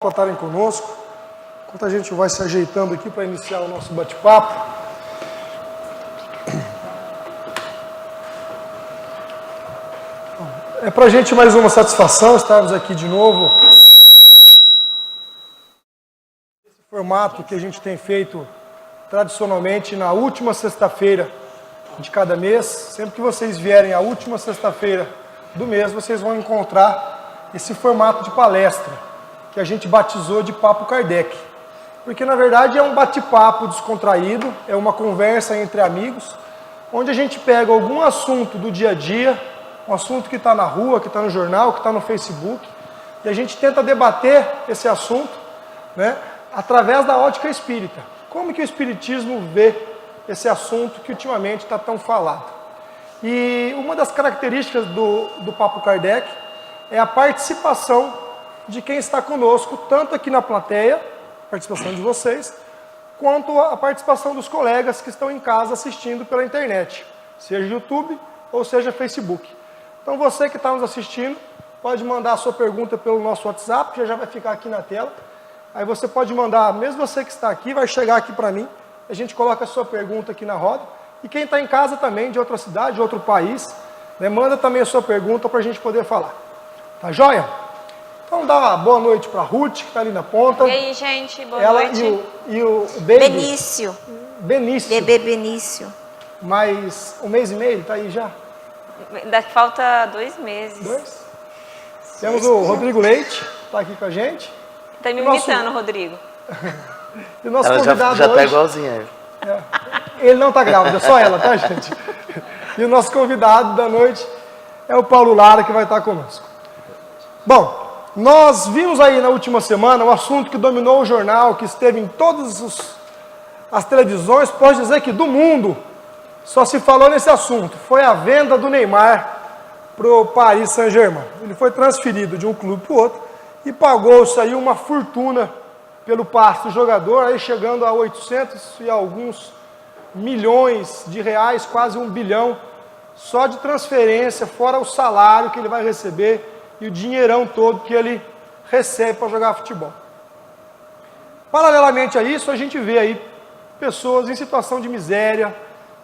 por estarem conosco. Enquanto a gente vai se ajeitando aqui para iniciar o nosso bate-papo. É para a gente mais uma satisfação estarmos aqui de novo. Esse formato que a gente tem feito tradicionalmente na última sexta-feira de cada mês. Sempre que vocês vierem à última sexta-feira do mês, vocês vão encontrar esse formato de palestra que a gente batizou de Papo Kardec. Porque na verdade é um bate-papo descontraído, é uma conversa entre amigos, onde a gente pega algum assunto do dia a dia, um assunto que está na rua, que está no jornal, que está no Facebook, e a gente tenta debater esse assunto, né, através da ótica espírita. Como que o espiritismo vê esse assunto que ultimamente está tão falado? E uma das características do Papo Kardec é a participação de quem está conosco, tanto aqui na plateia, a participação de vocês, quanto a participação dos colegas que estão em casa assistindo pela internet, seja YouTube ou seja Facebook. Então você que está nos assistindo, pode mandar a sua pergunta pelo nosso WhatsApp, já vai ficar aqui na tela. Aí você pode mandar, mesmo você que está aqui, vai chegar aqui para mim, a gente coloca a sua pergunta aqui na roda. E quem está em casa também, de outra cidade, de outro país, né, manda também a sua pergunta para a gente poder falar. Tá joia? Então dá uma boa noite para a Ruth, que está ali na ponta. E aí, gente, boa noite. E o baby, Benício. Benício. Bebê Benício. Mas um mês e meio, ele está aí já? Ainda falta 2 meses. 2? Temos o Rodrigo Leite, está aqui com a gente. Tá me imitando, Rodrigo. E o nosso ela convidado já hoje, tá igualzinha a ele. Ele não está grávido, é só ela, tá, gente? E o nosso convidado da noite é o Paulo Lara, que vai estar conosco. Bom, nós vimos aí na última semana um assunto que dominou o jornal, que esteve em todas as televisões, pode dizer que do mundo, só se falou nesse assunto. Foi a venda do Neymar para o Paris Saint-Germain. Ele foi transferido de um clube para o outro e pagou-se aí uma fortuna pelo passe do jogador, aí chegando a 800 e alguns milhões de reais, quase 1 bilhão, só de transferência, fora o salário que ele vai receber e o dinheirão todo que ele recebe para jogar futebol. Paralelamente a isso, a gente vê aí pessoas em situação de miséria,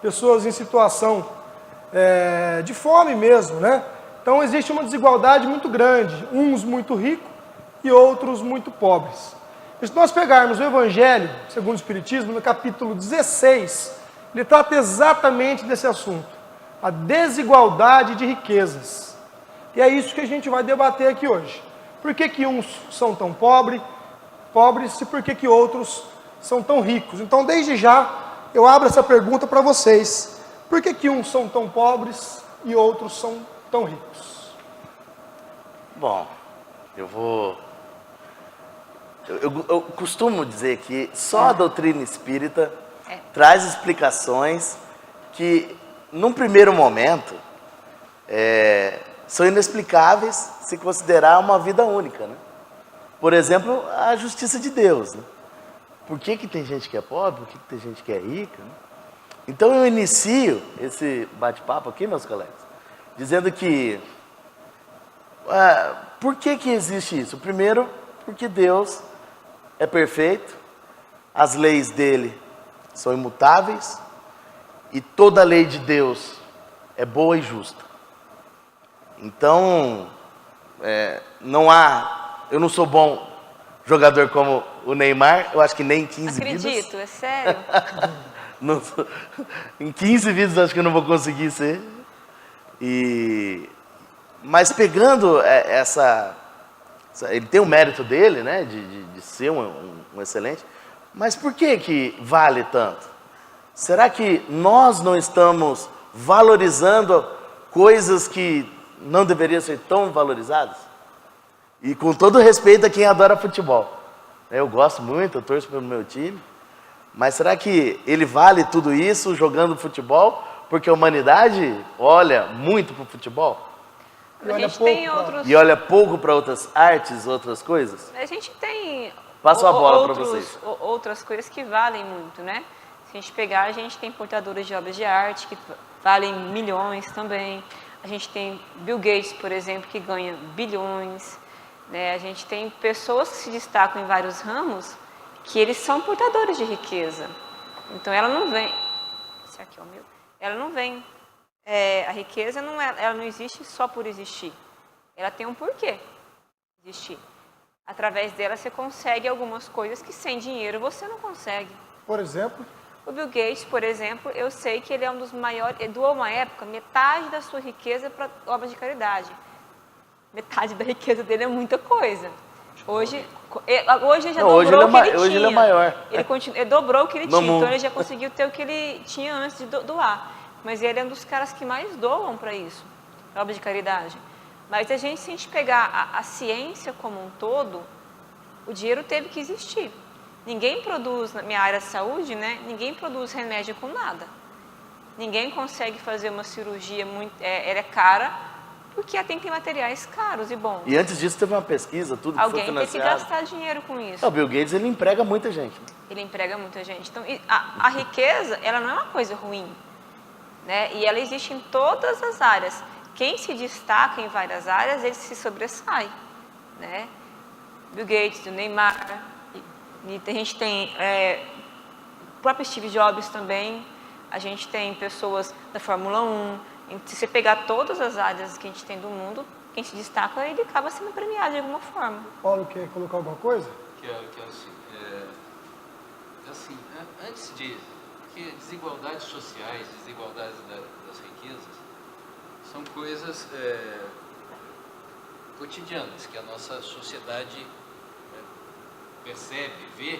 pessoas em situação de fome mesmo, né? Então existe uma desigualdade muito grande, uns muito ricos e outros muito pobres. E se nós pegarmos o Evangelho, segundo o Espiritismo, no capítulo 16, ele trata exatamente desse assunto, a desigualdade de riquezas. E é isso que a gente vai debater aqui hoje. Por que que uns são tão pobres e por que que outros são tão ricos? Então, desde já, eu abro essa pergunta para vocês. Por que que uns são tão pobres e outros são tão ricos? Bom, eu costumo dizer que só a doutrina espírita traz explicações que, num primeiro momento, são inexplicáveis se considerar uma vida única, né? Por exemplo, a justiça de Deus, né? Por que que tem gente que é pobre? Por que que tem gente que é rica? Né? Então eu inicio esse bate-papo aqui, meus colegas, dizendo que por que que existe isso? Primeiro, porque Deus é perfeito, as leis dele são imutáveis e toda a lei de Deus é boa e justa. Então, eu não sou bom jogador como o Neymar, eu acho que nem em 15 vidas. Acredito, é sério. Em 15 vidas acho que eu não vou conseguir ser. Mas pegando ele tem o mérito dele, né, de ser um excelente, mas por que vale tanto? Será que nós não estamos valorizando coisas que não deveriam ser tão valorizadas? E com todo respeito a quem adora futebol. Eu gosto muito, eu torço pelo meu time, mas será que ele vale tudo isso jogando futebol? Porque a humanidade olha muito para o futebol? A gente tem outros... E olha pouco para outras artes, outras coisas? A gente tem... Passo a bola para vocês. Outras coisas que valem muito, né? Se a gente pegar, a gente tem portadores de obras de arte que valem milhões também. A gente tem Bill Gates, por exemplo, que ganha bilhões. né? A gente tem pessoas que se destacam em vários ramos que eles são portadores de riqueza. Então ela não vem... Esse aqui é o meu. Ela não vem... a riqueza ela não existe só por existir. Ela tem um porquê existir. Através dela você consegue algumas coisas que sem dinheiro você não consegue. Por exemplo? O Bill Gates, por exemplo, eu sei que ele é um dos maiores, ele doou uma época metade da sua riqueza para obras de caridade. Metade da riqueza dele é muita coisa. Hoje ele já dobrou o que ele tinha. Hoje ele é maior. Ele dobrou o que ele No tinha, mundo. então ele já conseguiu ter o que ele tinha antes de doar. Mas ele é um dos caras que mais doam para isso, para obra de caridade. Mas se a gente pegar a ciência como um todo, o dinheiro teve que existir. Ninguém produz, na minha área de saúde, né? Ninguém produz remédio com nada. Ninguém consegue fazer uma cirurgia ela é cara, porque ela tem que ter materiais caros e bons. E antes disso teve uma pesquisa, tudo que foi Alguém tem que financiado. gastar dinheiro com isso. O Bill Gates, ele emprega muita gente. Né? Ele emprega muita gente. Então, a riqueza, ela não é uma coisa ruim, né? E ela existe em todas as áreas. Quem se destaca em várias áreas, ele se sobressai, né? Bill Gates, o Neymar, e a gente tem o próprio Steve Jobs também, a gente tem pessoas da Fórmula 1. Se você pegar todas as áreas que a gente tem do mundo, quem se destaca, ele acaba sendo premiado de alguma forma. Paulo, quer colocar alguma coisa? Quero assim, antes de... Porque desigualdades sociais, desigualdades das riquezas, são coisas cotidianas que a nossa sociedade percebe, vê,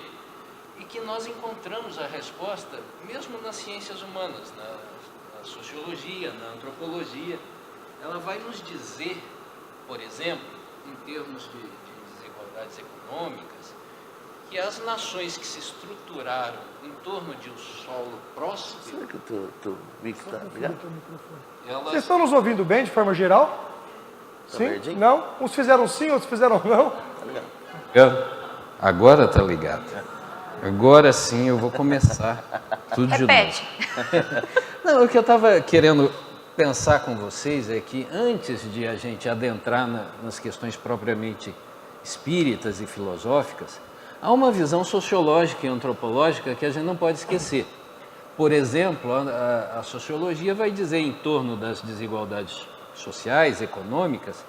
e que nós encontramos a resposta mesmo nas ciências humanas, na sociologia, na antropologia. Ela vai nos dizer, por exemplo, em termos de desigualdades econômicas, que as nações que se estruturaram em torno de um solo próspero, Será que o mic está ligado? elas... Vocês estão nos ouvindo bem, de forma geral? Tá Sim? verdinho? Não? Uns fizeram sim, outros fizeram não. Tá ligado? Agora tá ligado. Agora sim eu vou começar tudo de novo. Repete. Não, o que eu estava querendo pensar com vocês é que antes de a gente adentrar nas questões propriamente espíritas e filosóficas, há uma visão sociológica e antropológica que a gente não pode esquecer. Por exemplo, a sociologia vai dizer em torno das desigualdades sociais, econômicas,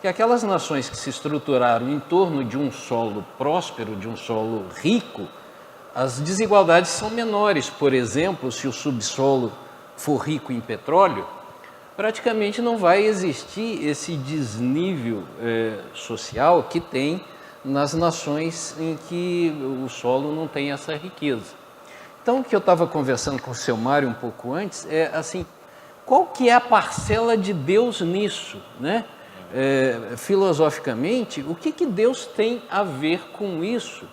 que aquelas nações que se estruturaram em torno de um solo próspero, de um solo rico, as desigualdades são menores. Por exemplo, se o subsolo for rico em petróleo, praticamente não vai existir esse desnível social que tem nas nações em que o solo não tem essa riqueza. Então, o que eu estava conversando com o seu Mário um pouco antes é assim, qual que é a parcela de Deus nisso, né? Filosoficamente, o que Deus tem a ver com isso?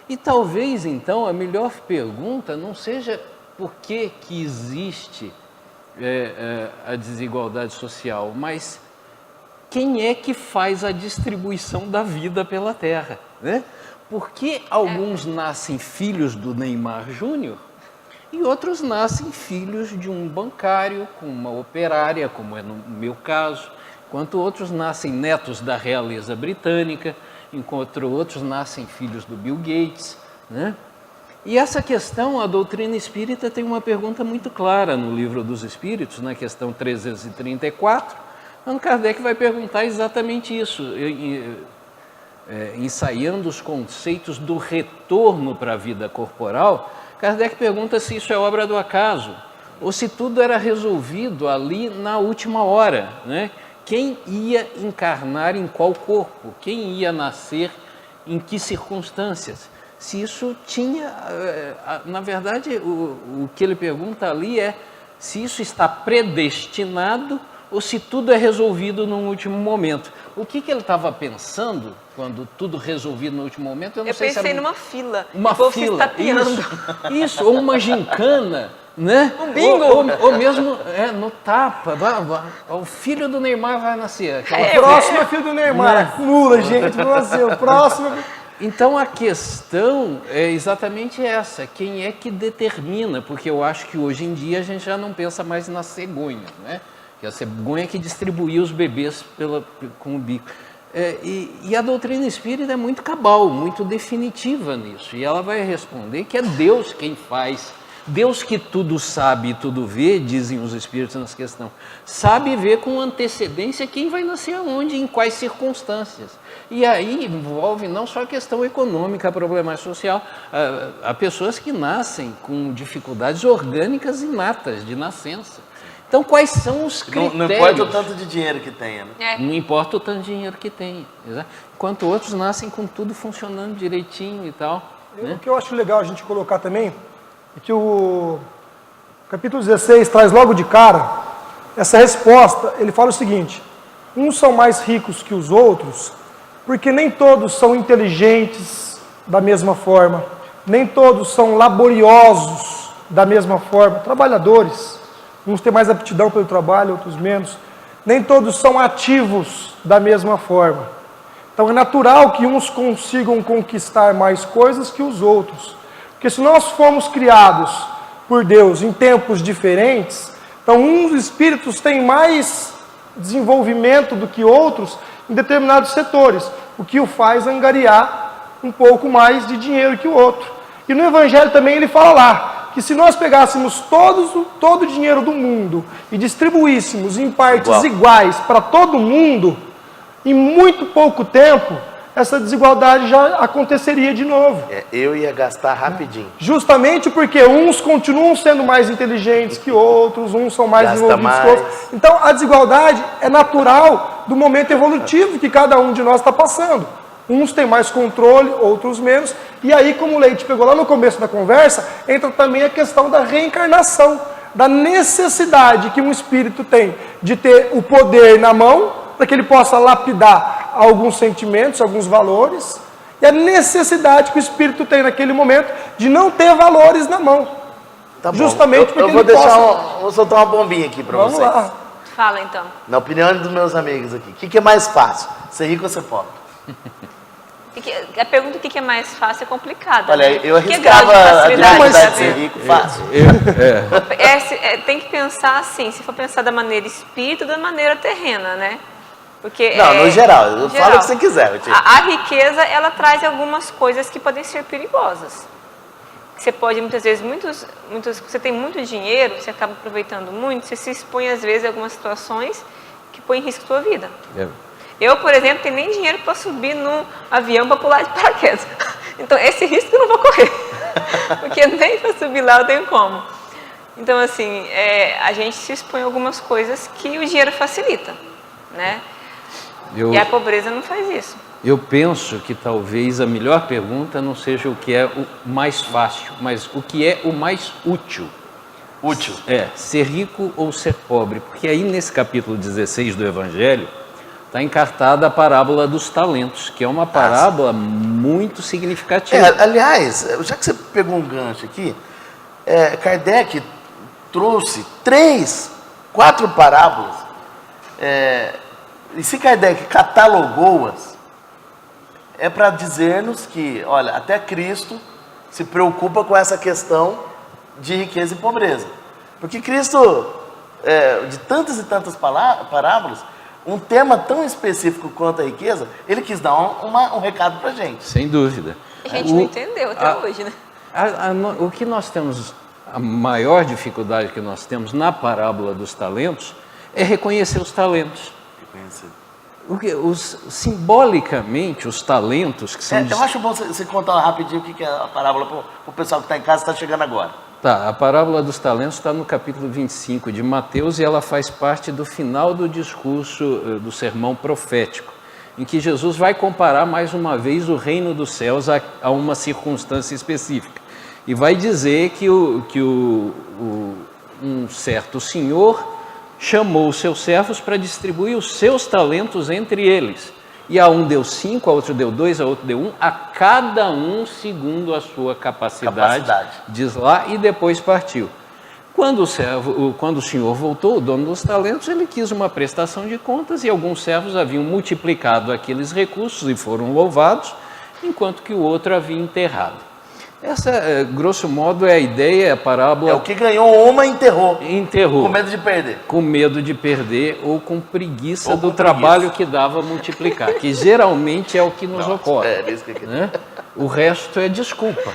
E talvez, então, a melhor pergunta não seja por que existe a desigualdade social, mas quem é que faz a distribuição da vida pela Terra, né? Por que alguns nascem filhos do Neymar Júnior e outros nascem filhos de um bancário com uma operária, como é no meu caso, enquanto outros nascem netos da realeza britânica, enquanto outros nascem filhos do Bill Gates, né? E essa questão, a doutrina espírita tem uma pergunta muito clara no Livro dos Espíritos, na questão 334, onde Kardec vai perguntar exatamente isso, ensaiando os conceitos do retorno para a vida corporal. Kardec pergunta se isso é obra do acaso, ou se tudo era resolvido ali na última hora, né? Quem ia encarnar em qual corpo? Quem ia nascer em que circunstâncias? Se isso tinha... Na verdade, o que ele pergunta ali é se isso está predestinado ou se tudo é resolvido no último momento. O que ele estava pensando quando tudo resolvido no último momento? Eu não sei se pensei era numa fila. uma o povo fila, se estapeando. isso, ou uma gincana, né? Um bingo. Ou mesmo no tapa, o filho do Neymar vai nascer. O próximo é filho do Neymar. Acumula, gente, vai ser o próximo. Então a questão é exatamente essa, quem é que determina? Porque eu acho que hoje em dia a gente já não pensa mais na cegonha, né? Que a cegonha que distribuía os bebês com o bico. E a doutrina espírita é muito cabal, muito definitiva nisso. E ela vai responder que é Deus quem faz. Deus que tudo sabe e tudo vê, dizem os espíritos nessa questão, sabe ver com antecedência quem vai nascer aonde, em quais circunstâncias. E aí envolve não só a questão econômica, a problemática social, há pessoas que nascem com dificuldades orgânicas inatas de nascença. Então, quais são os critérios? Não importa o tanto de dinheiro que tenha, né? Não importa o tanto de dinheiro que tenha. Enquanto outros nascem com tudo funcionando direitinho e tal. Né? O que eu acho legal a gente colocar também é que o capítulo 16 traz logo de cara essa resposta. Ele fala o seguinte: uns são mais ricos que os outros, porque nem todos são inteligentes da mesma forma, nem todos são laboriosos da mesma forma, trabalhadores. Uns têm mais aptidão pelo trabalho, outros menos. Nem todos são ativos da mesma forma. Então é natural que uns consigam conquistar mais coisas que os outros. Porque se nós fomos criados por Deus em tempos diferentes, então uns espíritos têm mais desenvolvimento do que outros em determinados setores, o que o faz angariar um pouco mais de dinheiro que o outro. E no Evangelho também ele fala lá, que se nós pegássemos todo o dinheiro do mundo e distribuíssemos em partes iguais para todo mundo, em muito pouco tempo, essa desigualdade já aconteceria de novo. Eu ia gastar rapidinho. Justamente porque uns continuam sendo mais inteligentes que outros, uns são mais desenvolvidos que outros. Então a desigualdade é natural do momento evolutivo que cada um de nós está passando. Uns têm mais controle, outros menos. E aí, como o Leite pegou lá no começo da conversa, entra também a questão da reencarnação, da necessidade que um espírito tem de ter o poder na mão, para que ele possa lapidar alguns sentimentos, alguns valores, e a necessidade que o espírito tem naquele momento de não ter valores na mão. Tá bom. Justamente porque eu vou ele vou soltar uma bombinha aqui para vocês. Vamos lá. Fala então. Na opinião dos meus amigos aqui, o que é mais fácil? Ser rico ou ser pobre? A pergunta o que é mais fácil é complicada. Olha, né? eu Que arriscava grau de a facilidade dificuldade pra de ser ver? rico fácil. Tem que pensar assim, se for pensar da maneira espírita ou da maneira terrena, né? Porque, Não, no geral, eu no falo o que você quiser. A riqueza, ela traz algumas coisas que podem ser perigosas. Você pode, muitas vezes, você tem muito dinheiro, você acaba aproveitando muito, você se expõe, às vezes, a algumas situações que põem em risco a sua vida. Eu, por exemplo, tenho nem dinheiro para subir num avião para pular de paraquedas. Então, esse risco eu não vou correr. Porque nem para subir lá eu tenho como. Então, assim, a gente se expõe a algumas coisas que o dinheiro facilita, né? E a pobreza não faz isso. Eu penso que talvez a melhor pergunta não seja o que é o mais fácil, mas o que é o mais útil. Útil. Ser rico ou ser pobre. Porque aí nesse capítulo 16 do Evangelho, está encartada a parábola dos talentos, que é uma parábola muito significativa. Aliás, já que você pegou um gancho aqui, Kardec trouxe 4 parábolas, e se Kardec catalogou-as, é para dizer-nos que, olha, até Cristo se preocupa com essa questão de riqueza e pobreza. Porque Cristo, de tantas e tantas parábolas, um tema tão específico quanto a riqueza, ele quis dar um recado para a gente. Sem dúvida. A gente não entendeu até hoje, né? O que nós temos, a maior dificuldade que nós temos na parábola dos talentos, é reconhecer os talentos. Simbolicamente, os talentos que são... Eu acho bom você contar rapidinho o que é a parábola para o pessoal que está em casa e está chegando agora. A parábola dos talentos está no capítulo 25 de Mateus e ela faz parte do final do discurso do sermão profético, em que Jesus vai comparar mais uma vez o reino dos céus a uma circunstância específica. E vai dizer que um certo senhor chamou os seus servos para distribuir os seus talentos entre eles. E a um deu 5, a outro deu 2, a outro deu 1, a cada um segundo a sua capacidade, diz lá, e depois partiu. Quando o senhor voltou, o dono dos talentos, ele quis uma prestação de contas e alguns servos haviam multiplicado aqueles recursos e foram louvados, enquanto que o outro havia enterrado. Essa, grosso modo, é a ideia, a parábola. É o que ganhou uma enterrou. Enterrou. Com medo de perder. Com medo de perder ou com preguiça Ou do com trabalho que dava multiplicar, que geralmente é o que nos ocorre. É isso que eu queria. Né? O resto é desculpa.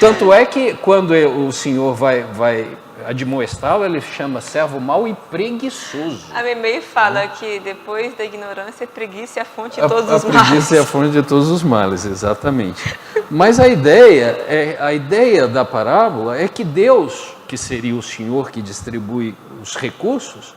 Tanto é que quando o Senhor vai admoestá-lo, ele chama servo mau e preguiçoso. A Memei fala que depois da ignorância, preguiça é a fonte de A todos os males. preguiça é a fonte de todos os males, exatamente. Mas a ideia da parábola é que Deus, que seria o Senhor que distribui os recursos,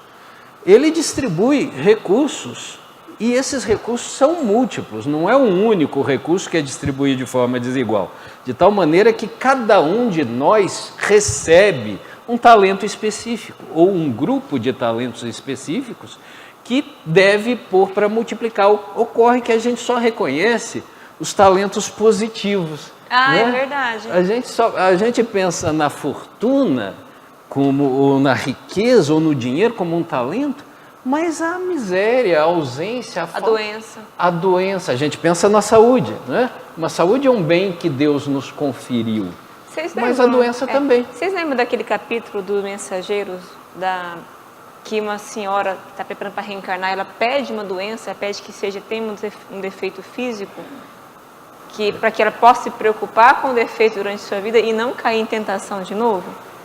ele distribui recursos e esses recursos são múltiplos, não é um único recurso que é distribuído de forma desigual. De tal maneira que cada um de nós recebe um talento específico ou um grupo de talentos específicos que deve pôr para multiplicar. Ocorre que a gente só reconhece os talentos positivos. Ah, né? é verdade. A gente pensa na fortuna ou na riqueza ou no dinheiro como um talento, mas a miséria, a ausência, a doença, a gente pensa na saúde, né? Uma saúde é um bem que Deus nos conferiu, mas a doença também. Vocês lembram daquele capítulo dos Mensageiros, que uma senhora está preparando para reencarnar, ela pede uma doença, ela pede que tenha um defeito físico, para que ela possa se preocupar com o defeito durante sua vida e não cair em tentação de novo?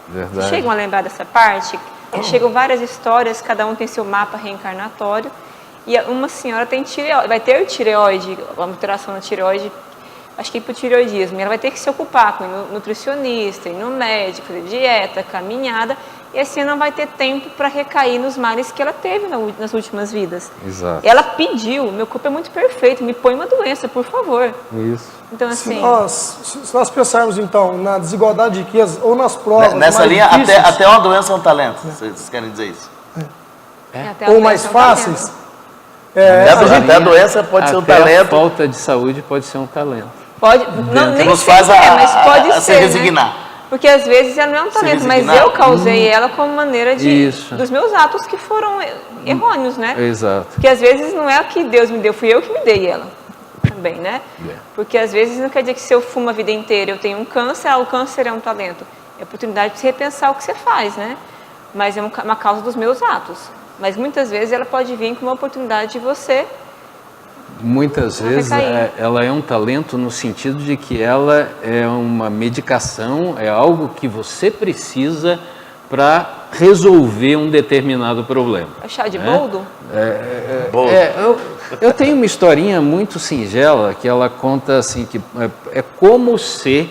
Verdade. Vocês chegam a lembrar dessa parte? Chegam várias histórias, cada um tem seu mapa reencarnatório, e uma senhora vai ter tireoide, uma alteração na tireoide, acho que é hipotireoidismo, e ela vai ter que se ocupar com nutricionista, ir no médico, fazer dieta, caminhada, e assim não vai ter tempo para recair nos males que ela teve nas últimas vidas. Exato. Ela pediu, meu corpo é muito perfeito, me põe uma doença, por favor. Isso. Então, assim... Se nós pensarmos, então, na desigualdade de riqueza ou nas provas Nessa mais linha, difíceis, até uma doença é um talento. Vocês querem dizer isso? até a ou mais doença não tá fáceis, Até a doença pode ser um Até talento. a falta de saúde pode ser um talento. Pode, não, Que nem nos sempre faz mas pode a se ser, resignar. né? Porque às vezes ela não é um talento, mas resignar. eu causei ela como maneira Isso. dos meus atos que foram errôneos, né? Exato. Porque às vezes não é o que Deus me deu, fui eu que me dei ela também, né? Porque às vezes não quer dizer que se eu fumo a vida inteira eu tenho um câncer, o câncer é um talento. É oportunidade de você repensar o que você faz, né? Mas é uma causa dos meus atos. Mas muitas vezes ela pode vir com uma oportunidade de você... Muitas vezes ela é um talento no sentido de que ela é uma medicação, é algo que você precisa para resolver um determinado problema. É chá de boldo? Eu tenho uma historinha muito singela que ela conta assim que é como se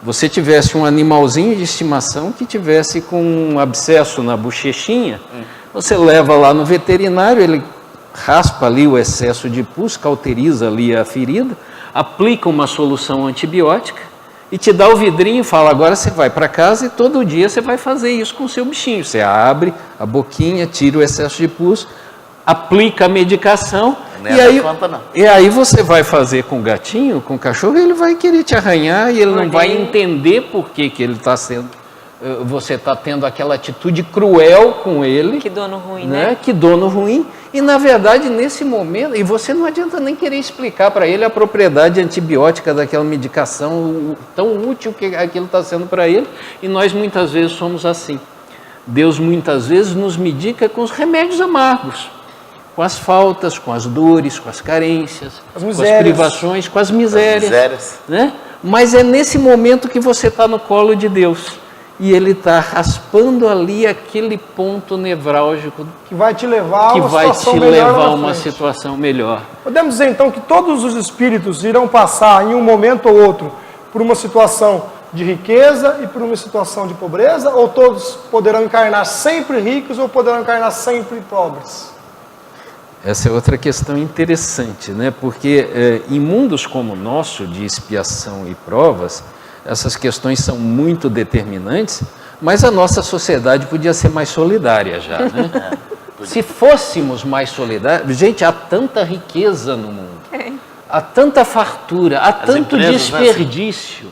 você tivesse um animalzinho de estimação que tivesse com um abscesso na bochechinha. Você leva lá no veterinário, ele raspa ali o excesso de pus, cauteriza ali a ferida, aplica uma solução antibiótica e te dá o vidrinho e fala, agora você vai para casa e todo dia você vai fazer isso com o seu bichinho. Você abre a boquinha, tira o excesso de pus, aplica a medicação e aí você vai fazer com o gatinho, com o cachorro, ele vai querer te arranhar e ele não vai entender por que ele está sendo... Você está tendo aquela atitude cruel com ele. Que dono ruim, né? Que dono ruim. E, na verdade, nesse momento... E você não adianta nem querer explicar para ele a propriedade antibiótica daquela medicação, tão útil que aquilo está sendo para ele. E nós, muitas vezes, somos assim. Deus, muitas vezes, nos medica com os remédios amargos. Com as faltas, com as dores, com as carências, com as privações, com as misérias. Né? Mas é nesse momento que você está no colo de Deus. E ele está raspando ali aquele ponto nevrálgico que vai te levar a uma situação melhor. Podemos dizer então que todos os espíritos irão passar em um momento ou outro por uma situação de riqueza e por uma situação de pobreza, ou todos poderão encarnar sempre ricos ou poderão encarnar sempre pobres? Essa é outra questão interessante, né? Porque em mundos como o nosso, de expiação e provas, essas questões são muito determinantes, mas a nossa sociedade podia ser mais solidária já, né? Se fôssemos mais solidários... Gente, há tanta riqueza no mundo, há tanta fartura, há tanto desperdício,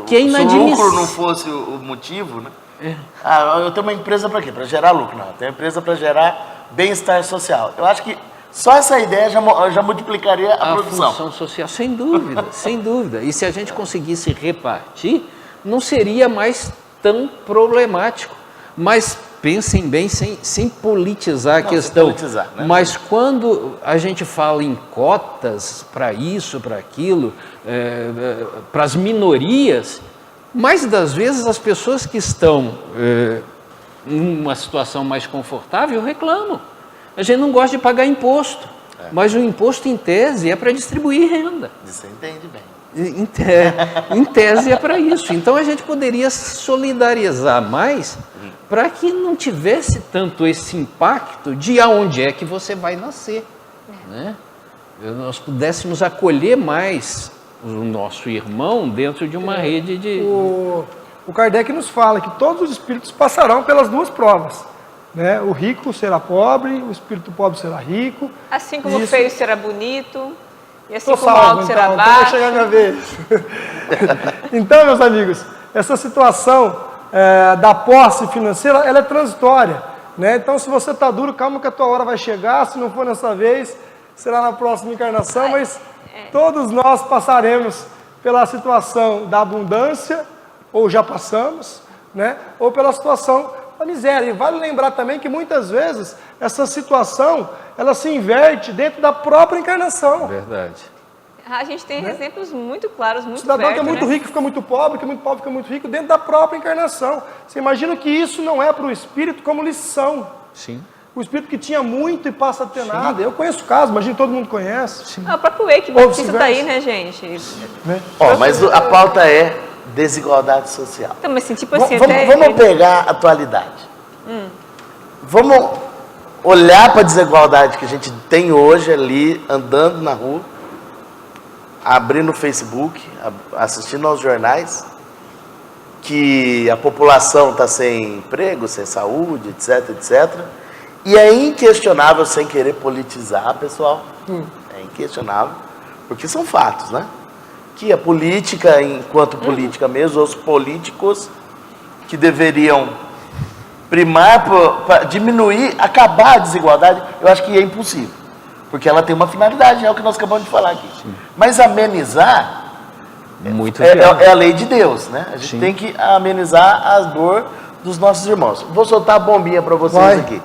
que é inadmissível. Se o lucro não fosse o motivo, né? Eu tenho uma empresa para quê? Para gerar lucro. Não, eu tenho uma empresa para gerar bem-estar social. Eu acho que Só essa ideia já multiplicaria a produção. função social, sem dúvida, sem dúvida. E se a gente conseguisse repartir, não seria mais tão problemático. Mas pensem bem, sem politizar a questão. Sem politizar, né? Mas quando a gente fala em cotas para isso, para aquilo, para as minorias, mais das vezes as pessoas que estão em uma situação mais confortável reclamam. A gente não gosta de pagar imposto, mas o imposto, em tese, é para distribuir renda. Você entende bem. Em tese é para isso. Então a gente poderia solidarizar mais para que não tivesse tanto esse impacto de aonde é que você vai nascer. Né? Nós pudéssemos acolher mais o nosso irmão dentro de uma rede de... O Kardec nos fala que todos os espíritos passarão pelas duas provas. Né? O rico será pobre, o espírito pobre será rico. Assim como o feio será bonito, e assim Tô como o salvo, alto será então baixo. vai chegar a minha vez. Então, meus amigos, essa situação da posse financeira, ela é transitória. Né? Então, se você está duro, calma que a tua hora vai chegar. Se não for nessa vez, será na próxima encarnação. Mas todos nós passaremos pela situação da abundância, ou já passamos, né? Ou pela situação da miséria. E vale lembrar também que muitas vezes essa situação ela se inverte dentro da própria encarnação. Verdade. A gente tem exemplos muito claros, muito O cidadão que é perto, muito né? rico fica muito pobre, que é muito pobre fica muito rico, dentro da própria encarnação. Você imagina que isso não é para o espírito como lição. Sim. O espírito que tinha muito e passa a ter nada. Eu conheço casos, imagina todo mundo conhece. O próprio Wake Ou Batista tá aí, vice-versa. né, gente? Né? Mas a pauta é desigualdade social. Então, mas assim, tipo assim, Vamos pegar a atualidade. Vamos olhar para a desigualdade que a gente tem hoje ali, andando na rua, abrindo o Facebook, assistindo aos jornais, que a população está sem emprego, sem saúde, etc, etc. E é inquestionável, sem querer politizar, pessoal, é inquestionável, porque são fatos, né? Que a política, enquanto política mesmo, os políticos que deveriam primar para diminuir, acabar a desigualdade, eu acho que é impossível. Porque ela tem uma finalidade, é o que nós acabamos de falar aqui. Mas amenizar Muito é a lei de Deus, né? A gente Sim. tem que amenizar a dor dos nossos irmãos. Vou soltar a bombinha para vocês Vai. aqui.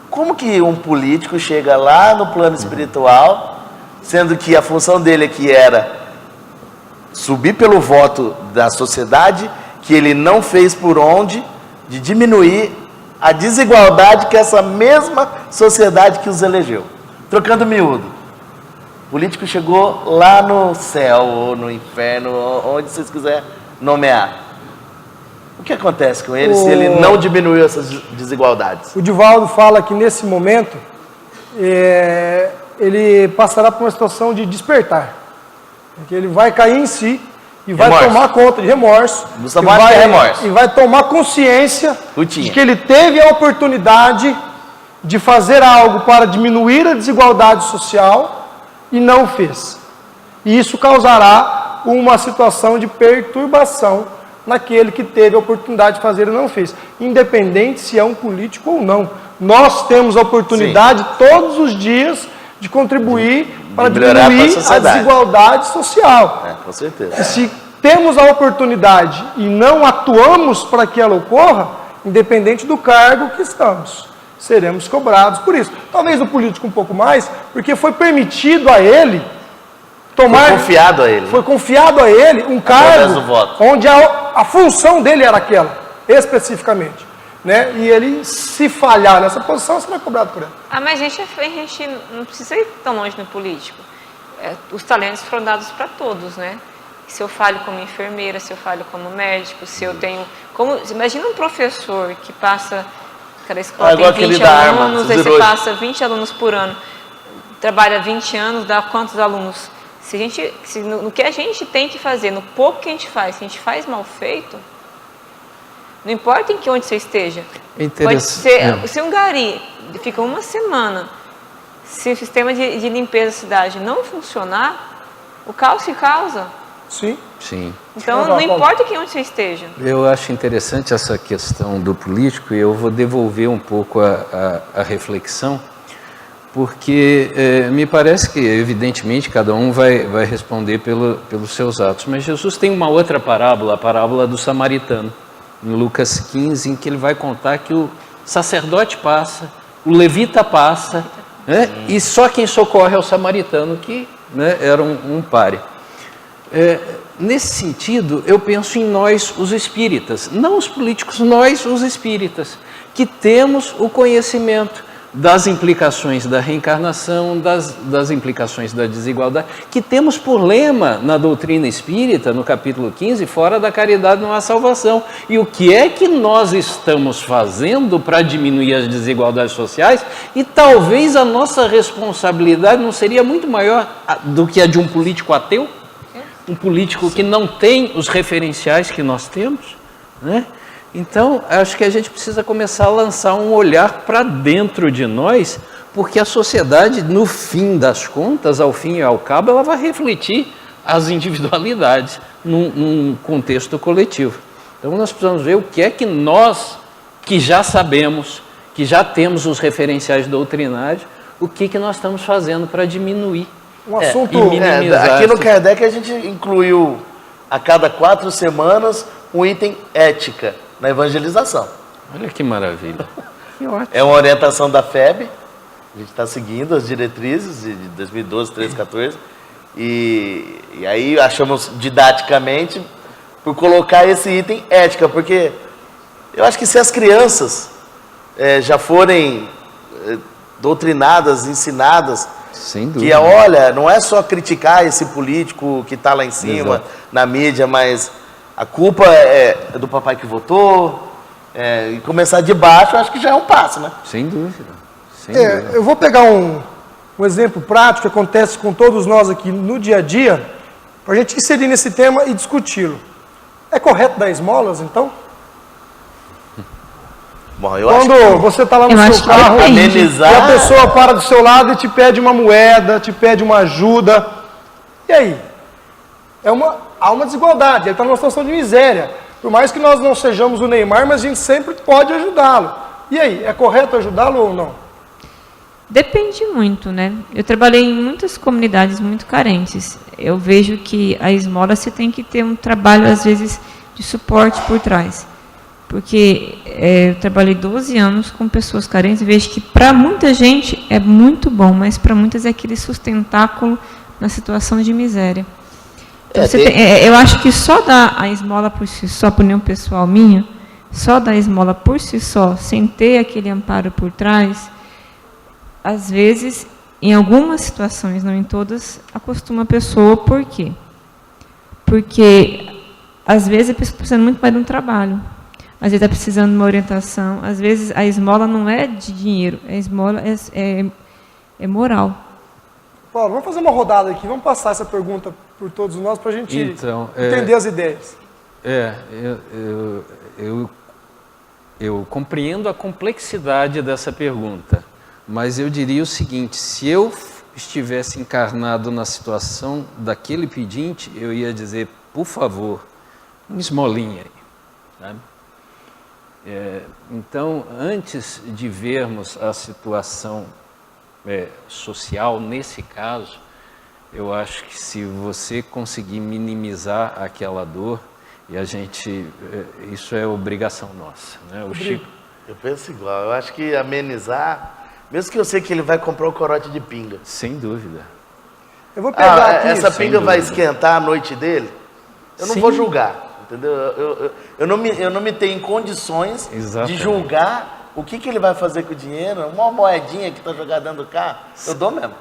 Como que um político chega lá no plano espiritual, sendo que a função dele aqui era subir pelo voto da sociedade, que ele não fez por onde, de diminuir a desigualdade que essa mesma sociedade que os elegeu. Trocando miúdo. O político chegou lá no céu, ou no inferno, onde vocês quiserem nomear. O que acontece com ele se ele não diminuiu essas desigualdades? O Divaldo fala que nesse momento ele passará por uma situação de despertar. Que ele vai cair em si e vai Remorso. tomar conta de remorso. Gustavo E Marques vai- é remorso. E vai tomar consciência Rutinha. de que ele teve a oportunidade de fazer algo para diminuir a desigualdade social e não fez. E isso causará uma situação de perturbação naquele que teve a oportunidade de fazer e não fez. Independente se é um político ou não. Nós temos a oportunidade todos os dias de contribuir para melhorar para a diminuir a sociedade. desigualdade social. Com certeza. E se temos a oportunidade e não atuamos para que ela ocorra, independente do cargo que estamos, seremos cobrados por isso. Talvez o político um pouco mais, porque foi permitido a ele tomar... Foi confiado a ele. Foi confiado a ele um cargo do voto. onde a função dele era aquela, especificamente. Né? E ele, se falhar nessa posição, será cobrado por ela. Mas a gente não precisa ir tão longe no político. Os talentos foram dados para todos, né? Se eu falho como enfermeira, se eu falho como médico, se eu tenho... Imagina um professor que passa... Cada escola igual tem aquele 20 da arma, alunos, dos aí você heróis. passa 20 alunos por ano. Trabalha 20 anos, dá quantos alunos? No que a gente tem que fazer, no pouco que a gente faz mal feito, não importa em que onde você esteja. É Pode ser, interessante. se um gari fica uma semana, se o sistema de limpeza da cidade não funcionar, o caos se causa. Sim. Sim. Então, não importa que onde você esteja. Eu acho interessante essa questão do político e eu vou devolver um pouco a reflexão, porque me parece que, evidentemente, cada um vai responder pelos seus atos. Mas Jesus tem uma outra parábola, a parábola do samaritano, em Lucas 15, em que ele vai contar que o sacerdote passa, o levita passa, né, e só quem socorre é o samaritano, que, né, era um pária. Nesse sentido, eu penso em nós, os espíritas, não os políticos, nós, os espíritas, que temos o conhecimento das implicações da reencarnação, das implicações da desigualdade, que temos por lema na doutrina espírita, no capítulo 15, fora da caridade não há salvação. E o que é que nós estamos fazendo para diminuir as desigualdades sociais? E talvez a nossa responsabilidade não seria muito maior do que a de um político ateu? Um político que não tem os referenciais que nós temos, né? Então, acho que a gente precisa começar a lançar um olhar para dentro de nós, porque a sociedade, no fim das contas, ao fim e ao cabo, ela vai refletir as individualidades num contexto coletivo. Então, nós precisamos ver o que é que nós, que já sabemos, que já temos os referenciais doutrinários, o que nós estamos fazendo para diminuir. Um assunto... aqui no Kardec a gente incluiu a cada 4 semanas um item ética na evangelização. Olha que maravilha. Que ótimo. É uma orientação da FEB, a gente está seguindo as diretrizes de 2012, 13, 14, e aí achamos didaticamente por colocar esse item ética, porque eu acho que se as crianças já forem doutrinadas, ensinadas, sem dúvida, que olha, não é só criticar esse político que está lá em cima, exato, na mídia, mas a culpa é do papai que votou, e começar de baixo, eu acho que já é um passo, né? sem dúvida. Sem dúvida. Eu vou pegar um exemplo prático que acontece com todos nós aqui no dia a dia, para a gente inserir nesse tema e discuti-lo. É correto dar esmolas, então? Bom, eu Quando acho que você está lá no Eu acho seu que carro depende. amenizar... e a pessoa para do seu lado e te pede uma moeda, te pede uma ajuda, e aí? Há uma desigualdade, ele está numa situação de miséria. Por mais que nós não sejamos o Neymar, mas a gente sempre pode ajudá-lo. E aí, é correto ajudá-lo ou não? Depende muito, né? Eu trabalhei em muitas comunidades muito carentes. Eu vejo que a esmola você tem que ter um trabalho, às vezes, de suporte por trás. Porque eu trabalhei 12 anos com pessoas carentes e vejo que para muita gente é muito bom, mas para muitas é aquele sustentáculo na situação de miséria. Então, eu acho que só dar a esmola por si só, por opinião pessoal minha, só dar a esmola por si só, sem ter aquele amparo por trás, às vezes, em algumas situações, não em todas, acostuma a pessoa. Por quê? Porque, às vezes, a pessoa está precisando muito mais de um trabalho. Às vezes está precisando de uma orientação. Às vezes, a esmola não é de dinheiro. A esmola é moral. Paulo, vamos fazer uma rodada aqui. Vamos passar essa pergunta por todos nós para a gente entender as ideias. Eu compreendo a complexidade dessa pergunta, mas eu diria o seguinte: se eu estivesse encarnado na situação daquele pedinte, eu ia dizer, por favor, uma esmolinha aí, sabe? Então, antes de vermos a situação social, nesse caso, eu acho que se você conseguir minimizar aquela dor, e a gente, isso é obrigação nossa, né? O Chico... Eu penso igual, eu acho que amenizar, mesmo que eu sei que ele vai comprar o corote de pinga. Sem dúvida. Eu vou pegar aqui. Essa pinga vai esquentar a noite dele? Eu não vou julgar. Entendeu? Eu não me tenho em condições de julgar o que ele vai fazer com o dinheiro. Uma moedinha que está jogada dentro do carro, eu dou mesmo.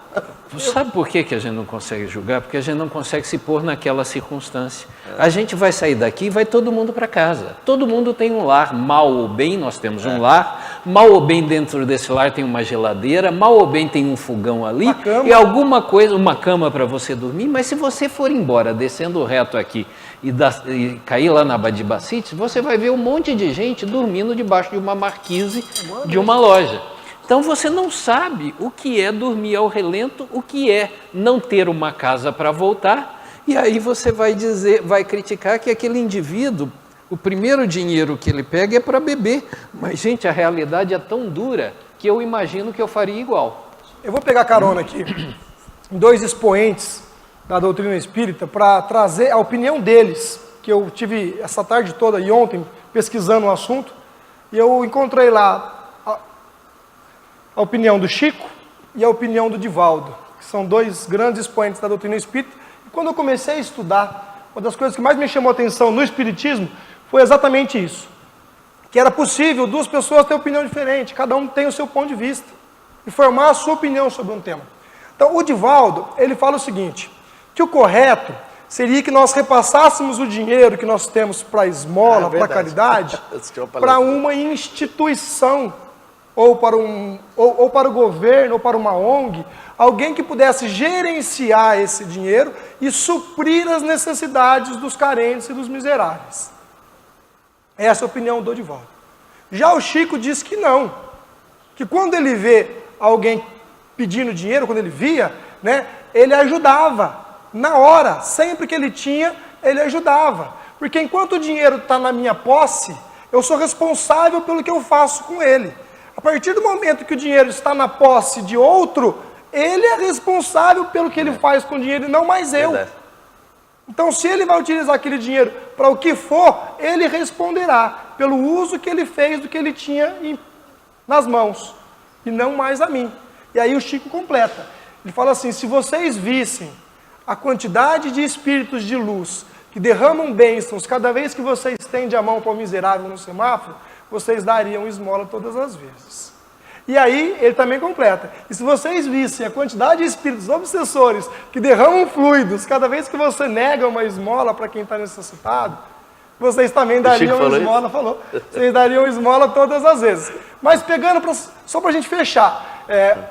Sabe por que a gente não consegue julgar? Porque a gente não consegue se pôr naquela circunstância. A gente vai sair daqui e vai todo mundo para casa. Todo mundo tem um lar, mal ou bem, nós temos um lar. Mal ou bem, dentro desse lar tem uma geladeira. Mal ou bem, tem um fogão ali. E alguma coisa, uma cama para você dormir. Mas se você for embora, descendo reto aqui, e cair lá na Badibacite, você vai ver um monte de gente dormindo debaixo de uma marquise de uma loja. Então você não sabe o que é dormir ao relento, o que é não ter uma casa para voltar E aí você vai dizer, vai criticar que aquele indivíduo, o primeiro dinheiro que ele pega é para beber. Mas, gente, a realidade é tão dura que eu imagino que eu faria igual. Eu vou pegar carona aqui em dois expoentes da doutrina espírita para trazer a opinião deles, que eu tive essa tarde toda e ontem pesquisando o assunto, e eu encontrei lá a opinião do Chico e a opinião do Divaldo, que são dois grandes expoentes da doutrina espírita. E quando eu comecei a estudar, uma das coisas que mais me chamou a atenção no espiritismo foi exatamente isso, que era possível duas pessoas terem opinião diferente, cada um tem o seu ponto de vista, e formar a sua opinião sobre um tema. Então, o Divaldo, ele fala o seguinte, que o correto seria que nós repassássemos o dinheiro que nós temos para esmola, para caridade, para uma instituição, ou para o governo, ou para uma ONG, alguém que pudesse gerenciar esse dinheiro e suprir as necessidades dos carentes e dos miseráveis. Essa é a opinião do Divaldo. Já o Chico diz que não, que quando ele vê alguém pedindo dinheiro, quando ele via, né, ele ajudava. Na hora, sempre que ele tinha, ele ajudava. Porque enquanto o dinheiro está na minha posse, eu sou responsável pelo que eu faço com ele. A partir do momento que o dinheiro está na posse de outro, ele é responsável pelo que ele faz com o dinheiro e não mais eu. Então, se ele vai utilizar aquele dinheiro para o que for, ele responderá pelo uso que ele fez do que ele tinha nas mãos, e não mais a mim. E aí o Chico completa. Ele fala assim, se vocês vissem a quantidade de espíritos de luz que derramam bênçãos cada vez que você estende a mão para o miserável no semáforo, vocês dariam esmola todas as vezes. E aí ele também completa. E se vocês vissem a quantidade de espíritos obsessores que derramam fluidos cada vez que você nega uma esmola para quem está necessitado, vocês também dariam esmola, vocês dariam esmola todas as vezes. Mas pegando, só para a gente fechar,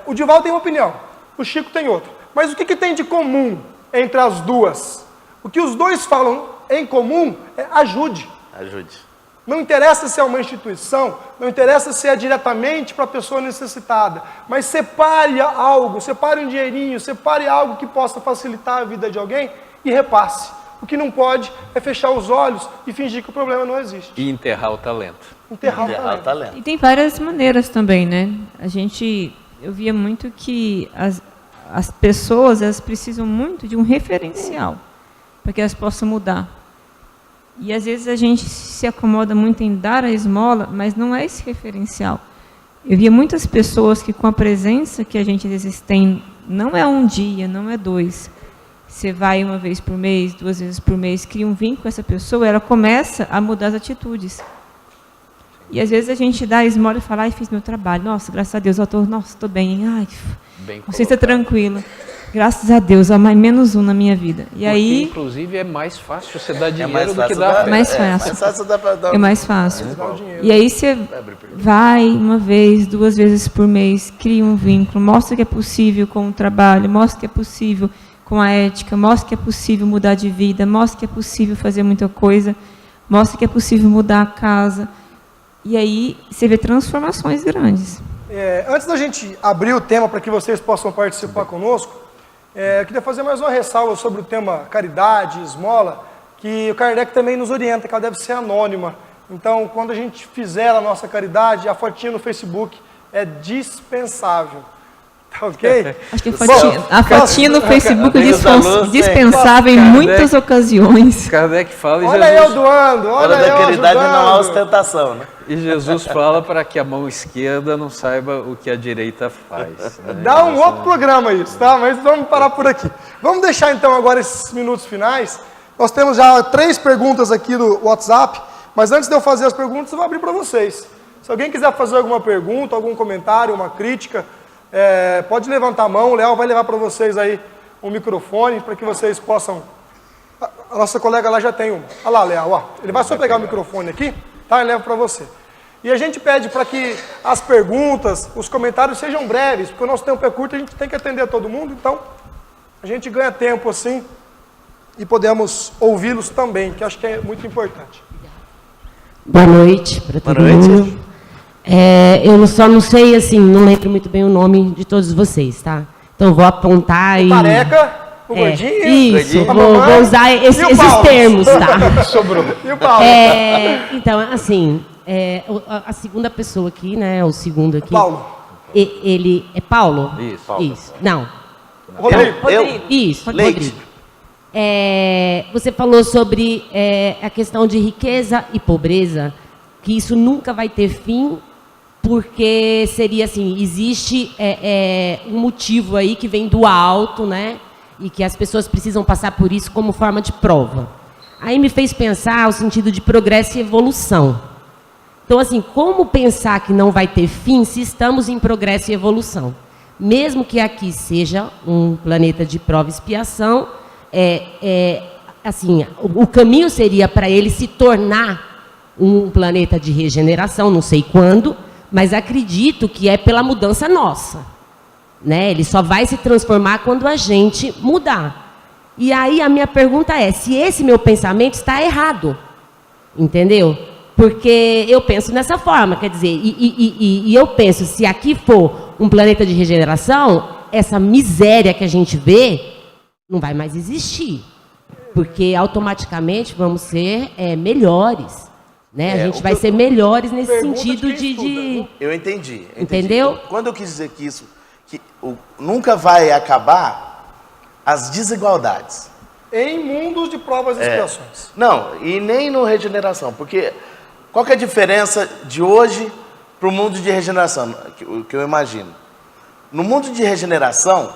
o Divaldo tem uma opinião, o Chico tem outra. Mas o que tem de comum entre as duas? O que os dois falam em comum é ajude. Ajude. Não interessa se é uma instituição, não interessa se é diretamente para a pessoa necessitada, mas separe algo, separe um dinheirinho, separe algo que possa facilitar a vida de alguém e repasse. O que não pode é fechar os olhos e fingir que o problema não existe. E enterrar o talento. Enterrar o talento. E tem várias maneiras também, né? Eu via muito que as pessoas, elas precisam muito de um referencial para que elas possam mudar. E às vezes a gente se acomoda muito em dar a esmola, mas não é esse referencial. Eu via muitas pessoas que com a presença que a gente às vezes tem, não é um dia, não é dois. Você vai uma vez por mês, 2 vezes por mês, cria um vínculo com essa pessoa, ela começa a mudar as atitudes. E às vezes a gente dá a esmola e fala, ai, fiz meu trabalho, nossa, graças a Deus, estou bem, ai, você está tranquila. Graças a Deus, há menos um na minha vida. E aí, inclusive, é mais fácil você dar dinheiro do que dar fé. Mais fácil. É mais fácil. E aí você vai uma vez, 2 vezes por mês, cria um vínculo, mostra que é possível com o trabalho, mostra que é possível com a ética, mostra que é possível mudar de vida, mostra que é possível fazer muita coisa, mostra que é possível mudar a casa. E aí você vê transformações grandes. Antes da gente abrir o tema para que vocês possam participar conosco, eu queria fazer mais uma ressalva sobre o tema caridade, esmola, que o Kardec também nos orienta, que ela deve ser anônima. Então, quando a gente fizer a nossa caridade, a fotinha no Facebook é dispensável. Tá ok? Acho que a fotinha no Facebook dispensável em muitas ocasiões. Kardec fala e olha Jesus... eu doando, olha eu da caridade não há ostentação, né? E Jesus fala para que a mão esquerda não saiba o que a direita faz. Né? Dá um outro programa isso, tá? Mas vamos parar por aqui. Vamos deixar então agora esses minutos finais. Nós temos já 3 perguntas aqui no WhatsApp, mas antes de eu fazer as perguntas, eu vou abrir para vocês. Se alguém quiser fazer alguma pergunta, algum comentário, uma crítica, pode levantar a mão, o Léo vai levar para vocês aí um microfone para que vocês possam... A nossa colega lá já tem um. Olha lá, Léo, ó. Ele vai só pegar o microfone aqui, tá? E leva para você. E a gente pede para que as perguntas, os comentários sejam breves, porque o nosso tempo é curto, a gente tem que atender a todo mundo, então a gente ganha tempo assim e podemos ouvi-los também, que acho que é muito importante. Boa noite para todo mundo. Eu só não sei, assim, não lembro muito bem o nome de todos vocês, tá? Então vou apontar Careca. O gordinho? Isso, A vou mamãe? usar E o esses Paulo? termos, tá? Sobrou. E o Paulo? Então, assim, a segunda pessoa aqui, né? O segundo aqui. Paulo. Ele é Paulo? Isso. Paulo. Isso. Não. Rodrigo. Eu? Isso, Leite. Rodrigo. Você falou sobre a questão de riqueza e pobreza, que isso nunca vai ter fim, porque seria assim, existe um motivo aí que vem do alto, né? E que as pessoas precisam passar por isso como forma de prova. Aí me fez pensar o sentido de progresso e evolução. Então, assim, como pensar que não vai ter fim se estamos em progresso e evolução? Mesmo que aqui seja um planeta de prova e expiação, assim, o caminho seria para ele se tornar um planeta de regeneração, não sei quando, mas acredito que é pela mudança nossa, né? Ele só vai se transformar quando a gente mudar. E aí a minha pergunta é, se esse meu pensamento está errado, entendeu? Porque eu penso dessa forma, quer dizer, e eu penso, se aqui for um planeta de regeneração, essa miséria que a gente vê não vai mais existir, porque automaticamente vamos ser melhores, né? A gente vai ser melhores nesse Pergunta sentido de quem estuda, viu? Eu entendi. Entendeu? Então, quando eu quis dizer que nunca vai acabar as desigualdades. Em mundos de provas e expiações. Não, e nem no regeneração, porque qual que é a diferença de hoje para o mundo de regeneração, que eu imagino? No mundo de regeneração,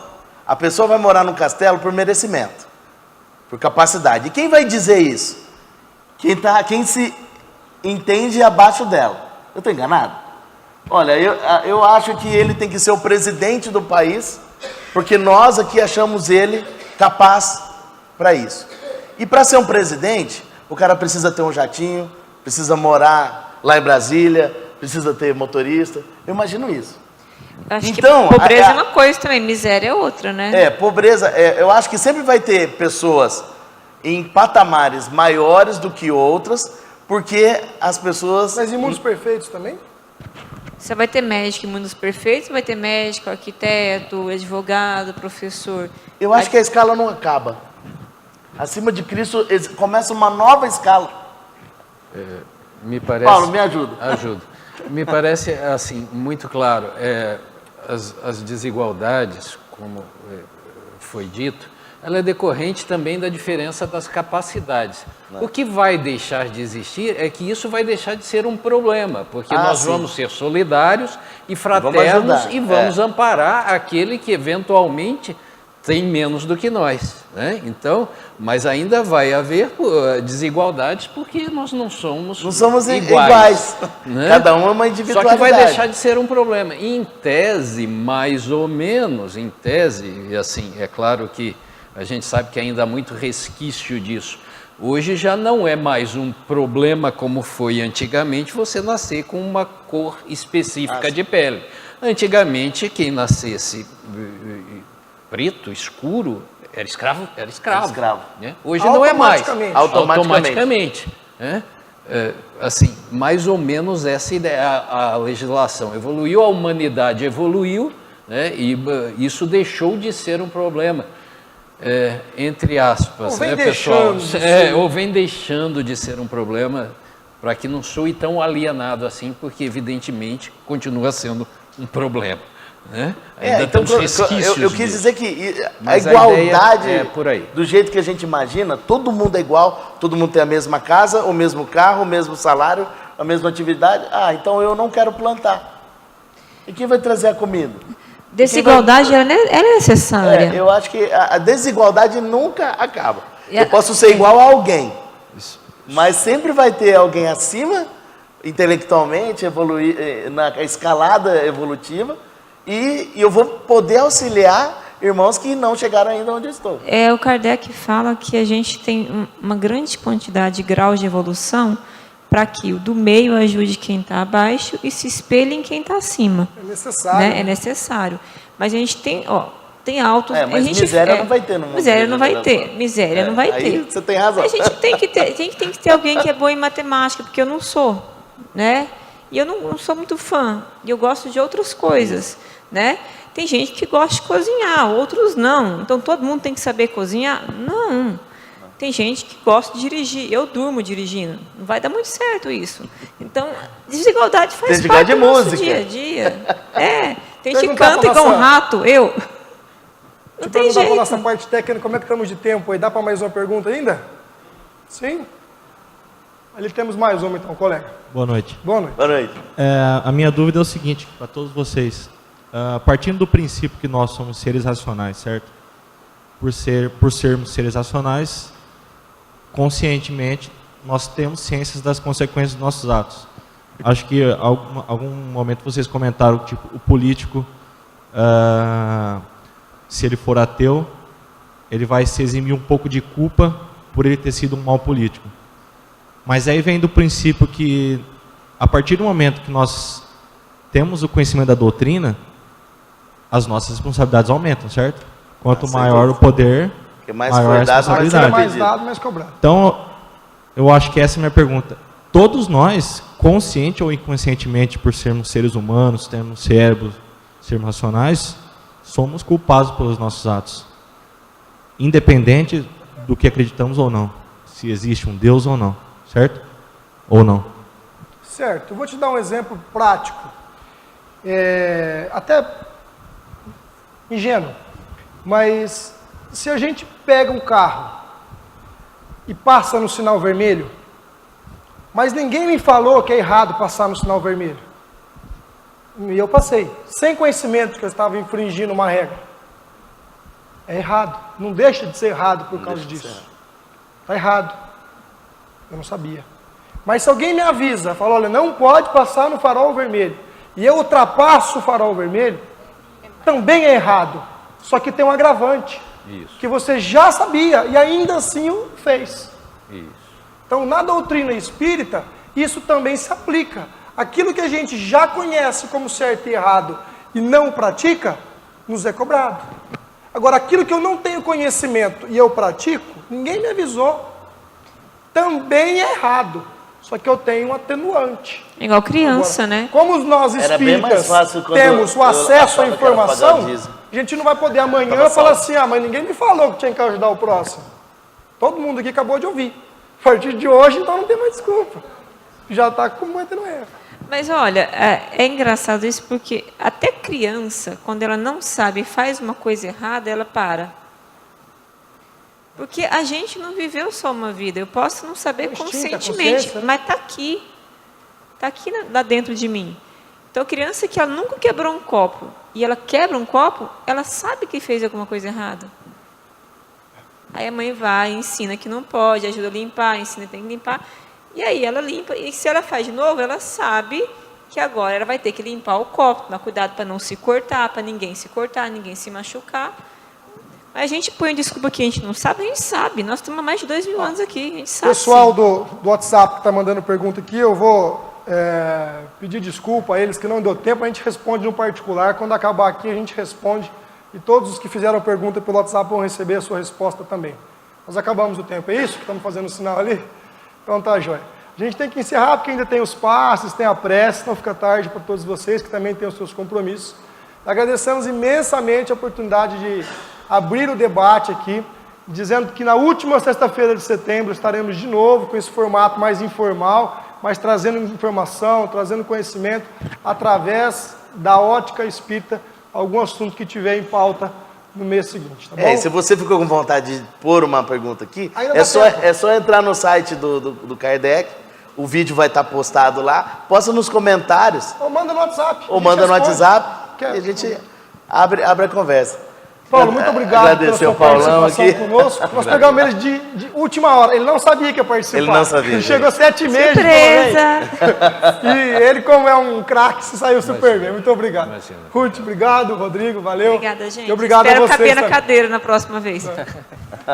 a pessoa vai morar num castelo por merecimento, por capacidade. E quem vai dizer isso? Quem se entende abaixo dela. Eu estou enganado? Olha, eu acho que ele tem que ser o presidente do país, porque nós aqui achamos ele capaz para isso. E para ser um presidente, o cara precisa ter um jatinho, precisa morar lá em Brasília, precisa ter motorista. Eu imagino isso. Eu acho Então, que pobreza é uma coisa também, miséria é outra, né? Pobreza, eu acho que sempre vai ter pessoas em patamares maiores do que outras, porque as pessoas... Mas em mundos perfeitos também? Você vai ter médico em mundos perfeitos, vai ter médico, arquiteto, advogado, professor. Eu acho que a escala não acaba. Acima de Cristo começa uma nova escala. Me parece... Paulo, me ajuda. Ajudo. Me parece, assim, muito claro, as desigualdades, como foi dito, ela é decorrente também da diferença das capacidades. O que vai deixar de existir é que isso vai deixar de ser um problema, porque nós sim. vamos ser solidários e fraternos ajudar, e vamos amparar aquele que eventualmente tem menos do que nós, né? Então, mas ainda vai haver desigualdades porque nós não somos iguais. Né? Cada um é uma Só individualidade. que vai deixar de ser um problema. E em tese, mais ou menos, em tese, e assim, é claro que a gente sabe que ainda há muito resquício disso. Hoje já não é mais um problema como foi antigamente você nascer com uma cor específica de pele. Antigamente, quem nascesse preto, escuro, era escravo. Né? Hoje não é mais. Automaticamente. Né? Assim, mais ou menos essa ideia. A legislação evoluiu, a humanidade evoluiu, né? E isso deixou de ser um problema. Entre aspas, né, pessoal? Ou vem deixando de ser um problema, para que não soe tão alienado assim, porque evidentemente continua sendo um problema. Né? Ainda Então, temos resquícios eu quis disso. dizer que Mas a igualdade, ideia é por aí. do jeito que a gente imagina, todo mundo é igual, todo mundo tem a mesma casa, o mesmo carro, o mesmo salário, a mesma atividade. Então eu não quero plantar. E quem vai trazer a comida? Desigualdade ela é necessária. Eu acho que a desigualdade nunca acaba. Eu posso ser igual a alguém, mas sempre vai ter alguém acima, intelectualmente, evoluir na escalada evolutiva, e eu vou poder auxiliar irmãos que não chegaram ainda onde eu estou. O Kardec fala que a gente tem uma grande quantidade de graus de evolução para que o do meio ajude quem está abaixo e se espelhe em quem está acima. É necessário. Né? É necessário. Mas a gente tem altos... Mas a gente, miséria não vai ter no mundo. Miséria não vai ter. Miséria não vai aí ter. Você tem razão. A gente tem que ter alguém que é bom em matemática, porque eu não sou, né? E eu não sou muito fã. E eu gosto de outras coisas, né? Tem gente que gosta de cozinhar, outros não. Então todo mundo tem que saber cozinhar? Não. Tem gente que gosta de dirigir. Eu durmo dirigindo. Não vai dar muito certo isso. Então, desigualdade faz Tem parte de do nosso música. dia a dia. Tem gente que Perguntar canta pra igual um nossa- rato, eu. Não Deixa eu tem perguntar para a jeito. nossa parte técnica, como é que estamos de tempo aí? Dá para mais uma pergunta ainda? Sim? Ali temos mais uma então, colega. Boa noite. Boa noite. Boa noite. A minha dúvida é o seguinte, para todos vocês. Partindo do princípio que nós somos seres racionais, certo? Por sermos seres racionais, conscientemente, nós temos ciências das consequências dos nossos atos. Acho que em algum momento vocês comentaram, tipo, o político, se ele for ateu, ele vai se eximir um pouco de culpa por ele ter sido um mau político. Mas aí vem do princípio que, a partir do momento que nós temos o conhecimento da doutrina, as nossas responsabilidades aumentam, certo? Quanto sem maior dúvida. o poder, Que mais maior foi a dado, mais Vai ser responsabilidade. mais pedido. dado, mais cobrado. Então, eu acho que essa é a minha pergunta. Todos nós, consciente ou inconscientemente, por sermos seres humanos, termos cérebros, sermos racionais, somos culpados pelos nossos atos. Independente do que acreditamos ou não. Se existe um Deus ou não. Certo? Ou não? Certo. Eu vou te dar um exemplo prático. Até ingênuo. Mas se a gente pega um carro e passa no sinal vermelho, mas ninguém me falou que é errado passar no sinal vermelho. E eu passei, sem conhecimento que eu estava infringindo uma regra. É errado. Não deixa de ser errado por causa disso. Está errado. Eu não sabia. Mas se alguém me avisa, fala, olha, não pode passar no farol vermelho, e eu ultrapasso o farol vermelho, também é errado. Só que tem um agravante. Isso. Que você já sabia e ainda assim o fez. Isso. Então, na doutrina espírita, isso também se aplica. Aquilo que a gente já conhece como certo e errado e não pratica, nos é cobrado. Agora, aquilo que eu não tenho conhecimento e eu pratico, ninguém me avisou, também é errado. Só que eu tenho um atenuante. Igual criança, Agora, né? como nós Era bem mais espíritas fácil quando temos o eu acesso à achava que era pagar informação, o dízimo. a gente não vai poder amanhã Tava falar salvo. assim, mas ninguém me falou que tinha que ajudar o próximo. Todo mundo aqui acabou de ouvir. A partir de hoje, então não tem mais desculpa. Já está cometendo erro. Mas olha, é engraçado isso porque até criança, quando ela não sabe e faz uma coisa errada, ela para. Porque a gente não viveu só uma vida. Eu posso não saber O instinto, a conscientemente, consciência, né? mas está aqui. Está aqui lá dentro de mim. Então, criança que ela nunca quebrou um copo, e ela quebra um copo, ela sabe que fez alguma coisa errada. Aí a mãe vai, ensina que não pode, ajuda a limpar, ensina que tem que limpar. E aí ela limpa, e se ela faz de novo, ela sabe que agora ela vai ter que limpar o copo, tomar cuidado para não se cortar, para ninguém se cortar, ninguém se machucar. Mas a gente põe desculpa que a gente não sabe, a gente sabe. Nós estamos há mais de 2.000 anos aqui, a gente sabe. Pessoal sim. do WhatsApp que está mandando pergunta aqui, eu vou pedir desculpa a eles que não deu tempo, a gente responde no particular. Quando acabar aqui, a gente responde. E todos os que fizeram a pergunta pelo WhatsApp vão receber a sua resposta também. Nós acabamos o tempo, é isso que estamos fazendo o sinal ali? Então tá, joia. A gente tem que encerrar porque ainda tem os passes, tem a prece, não fica tarde para todos vocês que também têm os seus compromissos. Agradecemos imensamente a oportunidade de abrir o debate aqui, dizendo que na última sexta-feira de setembro estaremos de novo com esse formato mais informal, mas trazendo informação, trazendo conhecimento através da ótica espírita, algum assunto que tiver em pauta no mês seguinte, tá bom? E se você ficou com vontade de pôr uma pergunta aqui, Ainda dá tempo. é só entrar no site do Kardec, o vídeo vai estar postado lá, posta nos comentários, Ou manda no WhatsApp. ou a gente manda no responde. WhatsApp, e Quer- a gente abre a conversa. Paulo, muito obrigado Agradecer pela ao sua Paulão participação aqui. conosco. Nós pegamos ele de última hora. Ele não sabia que ia participar. Ele não sabia, Ele gente. chegou às 7h30. Surpresa! E ele, como é um craque, se saiu super bem. Muito obrigado. Imagina. Ruth, obrigado. Rodrigo, valeu. Obrigada, gente. E obrigado Espero a vocês caber na também. cadeira na próxima vez.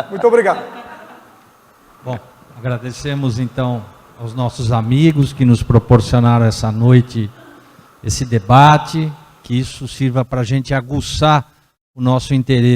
Muito obrigado. Bom, agradecemos então aos nossos amigos que nos proporcionaram essa noite, esse debate, que isso sirva para a gente aguçar o nosso interesse.